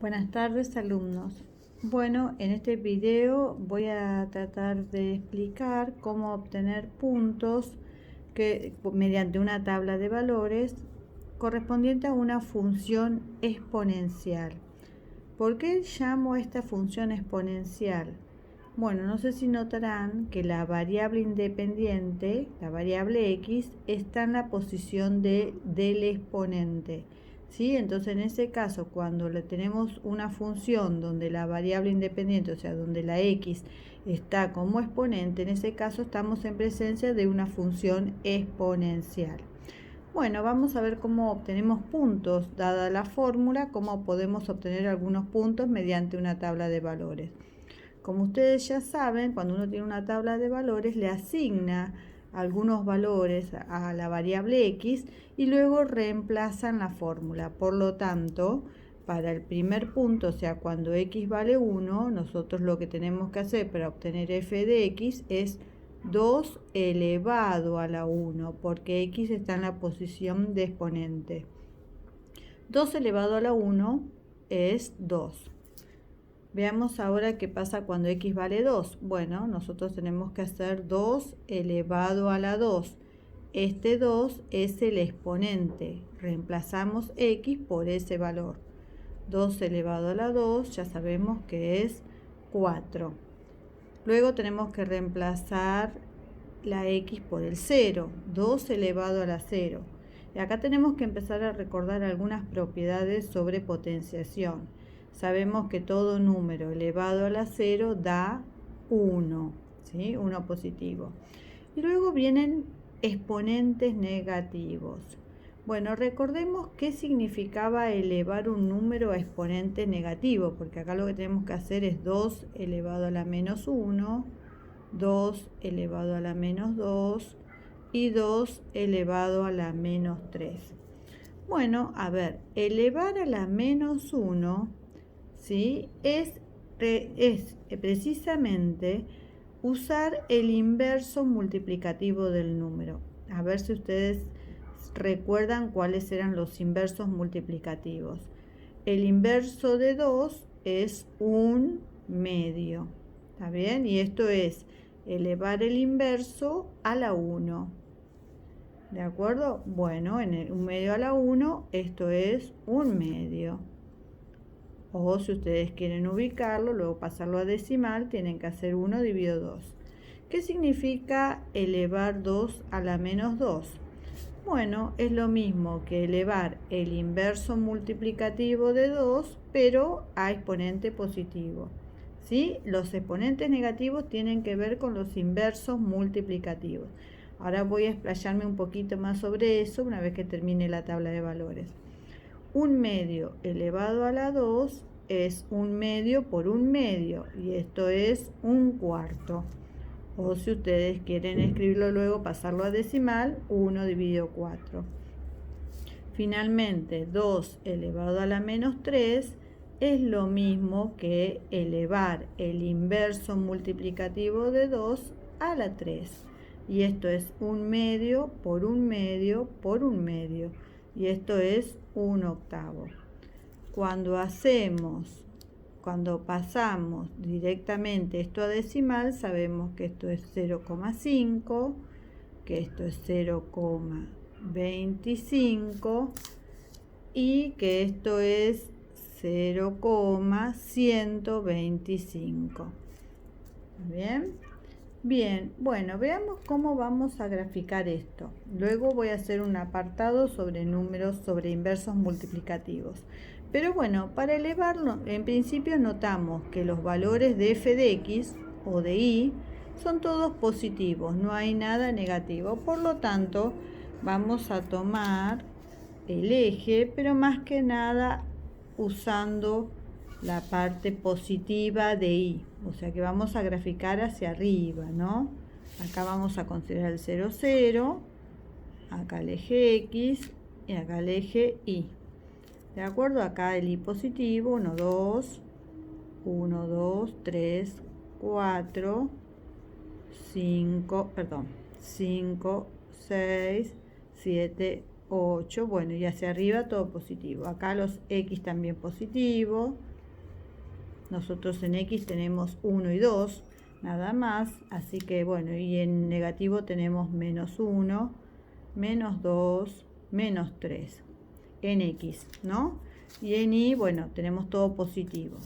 Buenas tardes, alumnos. Bueno, en este video voy a tratar de explicar cómo obtener puntos mediante una tabla de valores correspondiente a una función exponencial. ¿Por qué llamo esta función exponencial? Bueno, no sé si notarán que la variable independiente, la variable x, está en la posición del exponente. ¿Sí? Entonces, en ese caso, cuando le tenemos una función donde la variable independiente, o sea, donde la x está como exponente, en ese caso estamos en presencia de una función exponencial. Bueno, vamos a ver cómo obtenemos puntos. Dada la fórmula, cómo podemos obtener algunos puntos mediante una tabla de valores. Como ustedes ya saben, cuando uno tiene una tabla de valores, le asigna algunos valores a la variable x y luego reemplazan la fórmula. Por lo tanto, para el primer punto, o sea, cuando x vale 1, nosotros lo que tenemos que hacer para obtener f de x es 2 elevado a la 1, porque x está en la posición de exponente. 2 elevado a la 1 es 2. Veamos ahora qué pasa cuando x vale 2. Bueno, nosotros tenemos que hacer 2 elevado a la 2. Este 2 es el exponente. Reemplazamos x por ese valor. 2 elevado a la 2 ya sabemos que es 4. Luego tenemos que reemplazar la x por el 0. 2 elevado a la 0. Y acá tenemos que empezar a recordar algunas propiedades sobre potenciación. Sabemos que todo número elevado a la 0 da 1, ¿sí? 1 positivo. Y luego vienen exponentes negativos. Bueno, recordemos qué significaba elevar un número a exponente negativo, porque acá lo que tenemos que hacer es 2 elevado a la menos 1, 2 elevado a la menos 2 y 2 elevado a la menos 3. Bueno, a ver, elevar a la menos 1, ¿sí? es precisamente usar el inverso multiplicativo del número. A ver si ustedes recuerdan cuáles eran los inversos multiplicativos. El inverso de 2 es 1 medio. ¿Está bien? Y esto es elevar el inverso a la 1. ¿De acuerdo? Bueno, en el 1 medio a la 1, esto es 1 medio. O si ustedes quieren ubicarlo, luego pasarlo a decimal, tienen que hacer 1 dividido 2. ¿Qué significa elevar 2 a la menos 2? Bueno, es lo mismo que elevar el inverso multiplicativo de 2, pero a exponente positivo. ¿Sí? Los exponentes negativos tienen que ver con los inversos multiplicativos. Ahora voy a explayarme un poquito más sobre eso una vez que termine la tabla de valores. 1 medio elevado a la 2 es 1 medio por 1 medio, y esto es 1 cuarto. O si ustedes quieren escribirlo luego, pasarlo a decimal, 1 dividido 4. Finalmente, 2 elevado a la menos 3 es lo mismo que elevar el inverso multiplicativo de 2 a la 3. Y esto es 1 medio por 1 medio por 1 medio. Y esto es 1 octavo. Cuando pasamos directamente esto a decimal, sabemos que esto es 0,5, que esto es 0,25 y que esto es 0,125. ¿Bien? Bien, bueno, veamos cómo vamos a graficar esto. Luego voy a hacer un apartado sobre números, sobre inversos multiplicativos. Pero bueno, para elevarlo, en principio notamos que los valores de f de x o de y son todos positivos, no hay nada negativo. Por lo tanto, vamos a tomar el eje, pero más que nada usando la parte positiva de y, o sea que vamos a graficar hacia arriba, ¿no? Acá vamos a considerar el 0, 0, acá el eje x y acá el eje y. ¿De acuerdo? Acá el y positivo, 1, 2, 1, 2, 3, 4, 5, 6, 7, 8, bueno, y hacia arriba todo positivo. Acá los x también positivo, Nosotros en X tenemos 1 y 2, nada más. Así que bueno, y en negativo tenemos menos 1, menos 2, menos 3. En X, ¿no? Y en Y, bueno, tenemos todo positivo.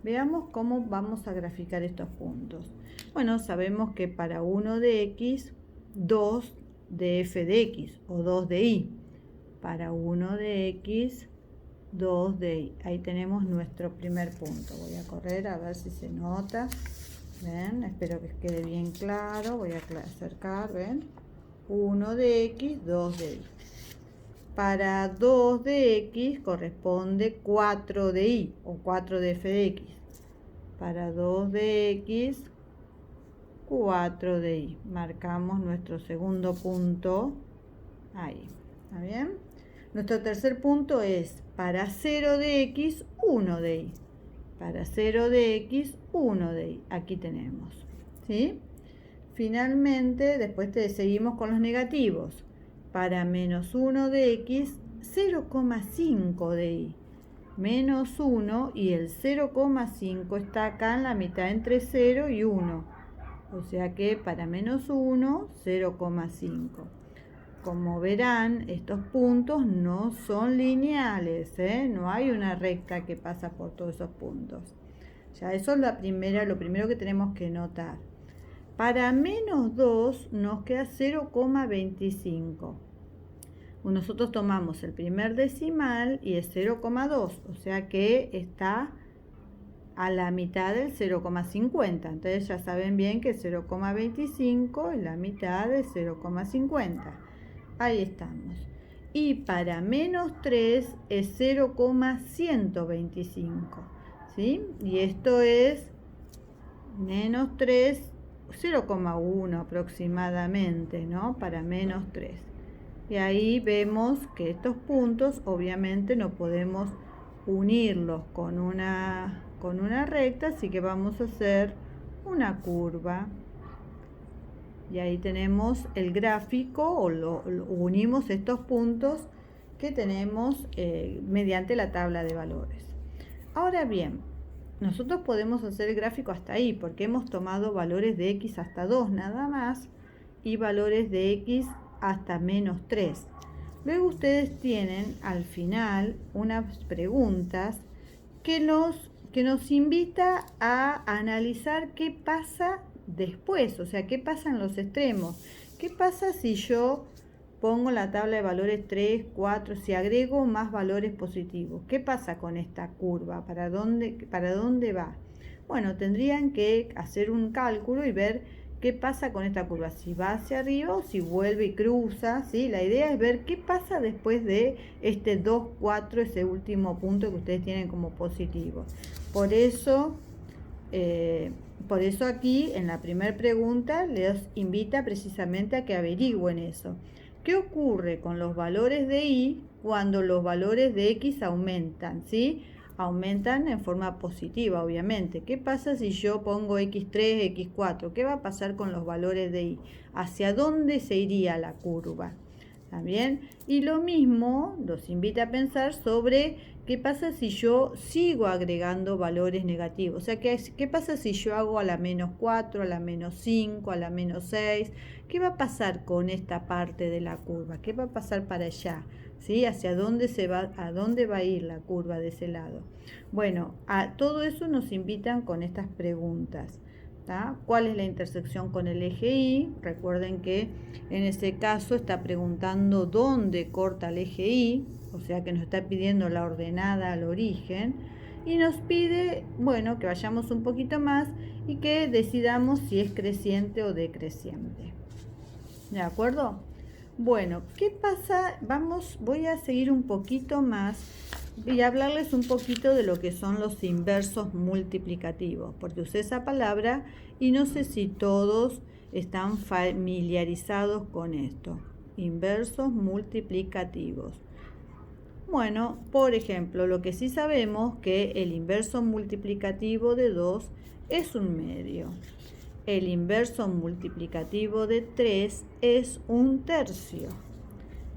Veamos cómo vamos a graficar estos puntos. Bueno, sabemos que para 1 de X, 2 de f de X o 2 de Y. Para 1 de X, 2 de Y. Ahí tenemos nuestro primer punto. Voy a correr a ver si se nota. ¿Ven? Espero que quede bien claro. Voy a acercar, ¿ven? 1 de X, 2 de Y. Para 2 de X corresponde 4 de Y o 4 de f de X. Para 2 de X, 4 de Y. Marcamos nuestro segundo punto ahí. ¿Está bien? Nuestro tercer punto es para 0 de X, 1 de Y. Para 0 de X, 1 de Y. Aquí tenemos. ¿Sí? Finalmente, después seguimos con los negativos. Para menos 1 de X, 0,5 de Y. Menos 1 y el 0,5 está acá en la mitad entre 0 y 1. O sea que para menos 1, 0,5. Como verán, estos puntos no son lineales, no hay una recta que pasa por todos esos puntos. Ya eso es lo primero que tenemos que notar. Para menos 2 nos queda 0,25. Nosotros tomamos el primer decimal y es 0,2, o sea que está a la mitad del 0,50. Entonces ya saben bien que 0,25 es la mitad de 0,50. Ahí estamos. Y para menos 3 es 0,125. ¿Sí? Y esto es menos 3, 0,1 aproximadamente, ¿no? Para menos 3. Y ahí vemos que estos puntos obviamente no podemos unirlos con una recta, así que vamos a hacer una curva. Y ahí tenemos el gráfico, o unimos estos puntos que tenemos mediante la tabla de valores. Ahora bien, nosotros podemos hacer el gráfico hasta ahí, porque hemos tomado valores de X hasta 2 nada más, y valores de X hasta menos 3. Luego ustedes tienen al final unas preguntas que nos invita a analizar qué pasa después, o sea, qué pasa en los extremos. ¿Qué pasa si yo pongo la tabla de valores 3, 4, si agrego más valores positivos? ¿Qué pasa con esta curva? ¿Para dónde va? Bueno, tendrían que hacer un cálculo y ver qué pasa con esta curva, si va hacia arriba o si vuelve y cruza, ¿sí? La idea es ver qué pasa después de este 2, 4, ese último punto que ustedes tienen como positivo. Por eso aquí en la primera pregunta les invita precisamente a que averigüen eso. ¿Qué ocurre con los valores de Y cuando los valores de X aumentan? ¿Sí? Aumentan en forma positiva, obviamente. ¿Qué pasa si yo pongo X3, X4? ¿Qué va a pasar con los valores de Y? ¿Hacia dónde se iría la curva? ¿También? Y lo mismo los invita a pensar sobre qué pasa si yo sigo agregando valores negativos. O sea, ¿qué pasa si yo hago a la menos 4, a la menos 5, a la menos 6? ¿Qué va a pasar con esta parte de la curva? ¿Qué va a pasar para allá? ¿Sí? ¿Hacia dónde a dónde va a ir la curva de ese lado? Bueno, a todo eso nos invitan con estas preguntas. ¿Tá? ¿Cuál es la intersección con el eje Y? Recuerden que en ese caso está preguntando dónde corta el eje Y, o sea que nos está pidiendo la ordenada al origen, y nos pide, bueno, que vayamos un poquito más y que decidamos si es creciente o decreciente. ¿De acuerdo? Bueno, ¿qué pasa? Voy a seguir un poquito más y hablarles un poquito de lo que son los inversos multiplicativos, porque usé esa palabra y no sé si todos están familiarizados con esto. Inversos multiplicativos. Bueno, por ejemplo, lo que sí sabemos que el inverso multiplicativo de 2 es un medio. El inverso multiplicativo de 3 es un tercio.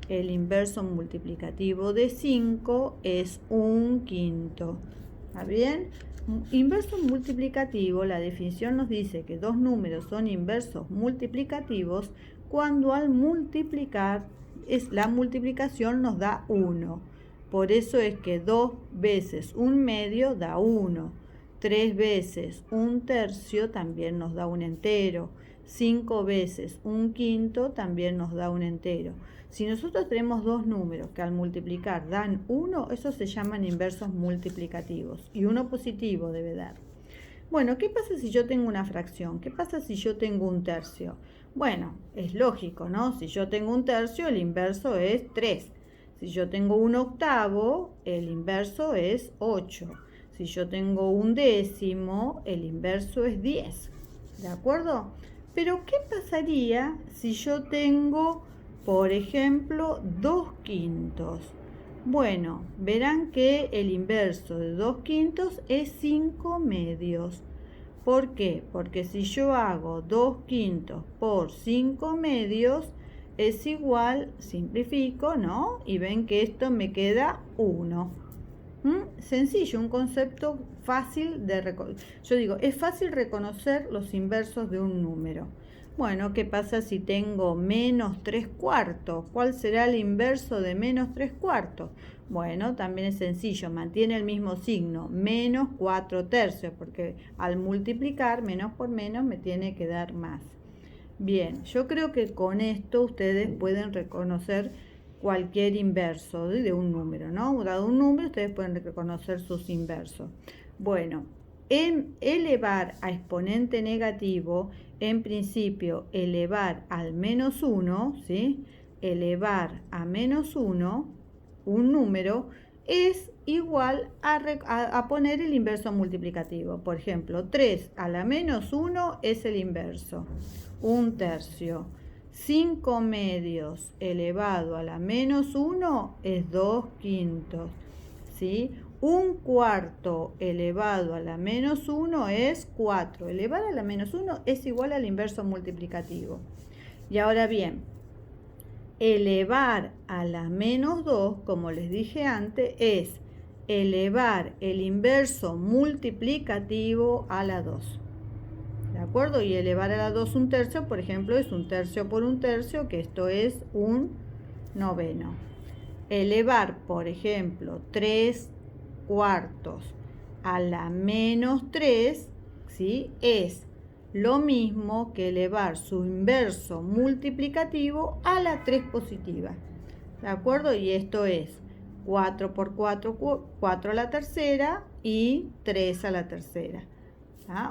El inverso multiplicativo de 5 es un quinto. ¿Está bien? Inverso multiplicativo, la definición nos dice que dos números son inversos multiplicativos cuando al multiplicar, la multiplicación nos da 1. Por eso es que 2 veces 1/2 da 1. 3 veces 1/3 también nos da un entero. 5 veces 1/5 también nos da un entero. Si nosotros tenemos dos números que al multiplicar dan 1, esos se llaman inversos multiplicativos. Y uno positivo debe dar. Bueno, ¿qué pasa si yo tengo una fracción? ¿Qué pasa si yo tengo un tercio? Bueno, es lógico, ¿no? Si yo tengo un tercio, el inverso es 3. Si yo tengo un octavo, el inverso es 8. Si yo tengo un décimo, el inverso es 10. ¿De acuerdo? Pero ¿qué pasaría si yo tengo, por ejemplo, 2/5? Bueno, verán que el inverso de 2/5 es 5/2. ¿Por qué? Porque si yo hago 2/5 por 5/2 es igual, simplifico, ¿no? Y ven que esto me queda 1. Sencillo, un concepto fácil de reconocer. Yo digo, es fácil reconocer los inversos de un número. Bueno, ¿qué pasa si tengo menos 3/4? ¿Cuál será el inverso de menos 3/4? Bueno, también es sencillo, mantiene el mismo signo, menos 4/3, porque al multiplicar menos por menos me tiene que dar más. Bien, yo creo que con esto ustedes pueden reconocer cualquier inverso de un número, ¿no? Dado un número, ustedes pueden reconocer sus inversos. Bueno, en elevar a exponente negativo, en principio, elevar al menos 1, ¿sí? Elevar a menos 1, un número, es igual a poner el inverso multiplicativo. Por ejemplo, 3 a la menos 1 es el inverso, 1/3. 5/2 elevado a la menos 1 es 2/5, ¿sí? 1/4 elevado a la menos 1 es 4. Elevar a la menos 1 es igual al inverso multiplicativo. Y ahora bien, elevar a la menos 2, como les dije antes, es elevar el inverso multiplicativo a la 2. ¿De acuerdo? Y elevar a la 2 1/3, por ejemplo, es 1/3 por 1/3, que esto es 1/9. Elevar, por ejemplo, 3/4 a la menos 3, ¿sí? Es lo mismo que elevar su inverso multiplicativo a la 3 positiva. ¿De acuerdo? Y esto es 4 por 4, 4 a la tercera y 3 a la tercera.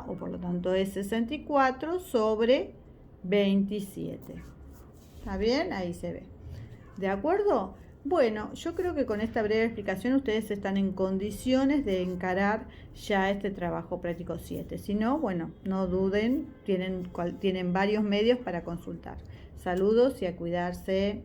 O por lo tanto es 64 sobre 27. ¿Está bien? Ahí se ve. ¿De acuerdo? Bueno, yo creo que con esta breve explicación ustedes están en condiciones de encarar ya este trabajo práctico 7. Si no, bueno, no duden, tienen varios medios para consultar. Saludos y a cuidarse.